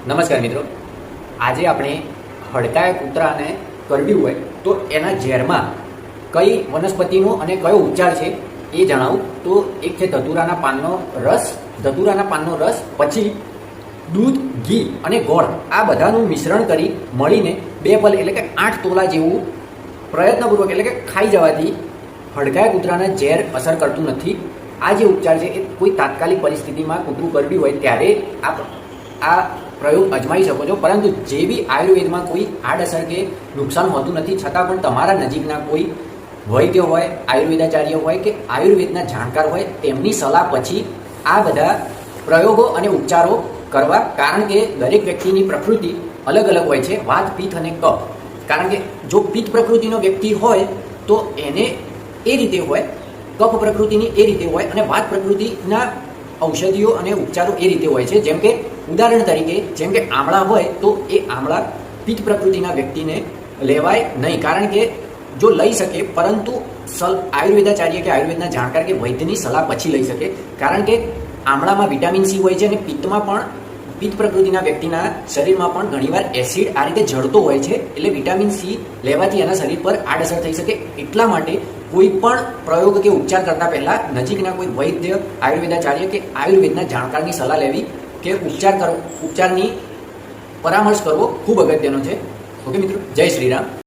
નમસ્કાર મિત્રો, આજે આપણે હડકાયા કૂતરાને કરડ્યું હોય તો એના ઝેરમાં કઈ વનસ્પતિનો અને કયો ઉપચાર છે એ જણાવું. તો એક છે ધતુરાના પાનનો રસ, પછી દૂધ, ઘી અને ગોળ આ બધાનું મિશ્રણ કરી મળીને 2 પલ એટલે કે 8 તોલા જેવું પ્રયત્નપૂર્વક એટલે કે ખાઈ જવાથી હડકાયા કૂતરાને ઝેર અસર કરતું નથી. આ જે ઉપચાર છે એ કોઈ તાત્કાલિક પરિસ્થિતિમાં કૂતરું કરડ્યું હોય ત્યારે આ પ્રયોગ અજમાવી શકો છો. પરંતુ જે બી આયુર્વેદમાં કોઈ આડઅસર કે નુકસાન હોતું નથી, છતાં પણ તમારા નજીકના કોઈ વૈદ્ય હોય, આયુર્વેદાચાર્ય હોય કે આયુર્વેદના જાણકાર હોય તેમની સલાહ પછી આ બધા પ્રયોગો અને ઉપચારો કરવા. કારણ કે દરેક વ્યક્તિની પ્રકૃતિ અલગ અલગ હોય છે, વાત, પિત્ત અને કફ. કારણ કે જો પિત્ત પ્રકૃતિનો વ્યક્તિ હોય તો એને એ રીતે હોય, કફ પ્રકૃતિની એ રીતે હોય અને વાત પ્રકૃતિના ઔષધિઓ અને ઉપચારો એ રીતે હોય છે. જેમ કે ઉદાહરણ તરીકે જેમ કે આમળા હોય તો એ આમળા પિત્ત પ્રકૃતિના વ્યક્તિને લેવાય નહીં, કારણ કે જો લઈ શકે પરંતુ આયુર્વેદાચાર્ય કે આયુર્વેદના જાણકાર કે વૈદ્યની સલાહ પછી લઈ શકે. કારણ કે આમળામાં વિટામિન સી હોય છે અને પિત્ત પ્રકૃતિના વ્યક્તિના શરીરમાં પણ ઘણીવાર એસિડ આ રીતે જળતો હોય છે, એટલે વિટામિન સી લેવાથી એના શરીર પર આડઅસર થઈ શકે. એટલા માટે કોઈ પણ પ્રયોગ કે ઉપચાર કરતા પહેલા નજીકના કોઈ વૈદ્ય, આયુર્વેદાચાર્ય કે આયુર્વેદના જાણકારની સલાહ લેવી કે ઉપચારની પરામર્શ કરવો ખૂબ અગત્યનો છે. ઓકે મિત્રો, જય શ્રી રામ.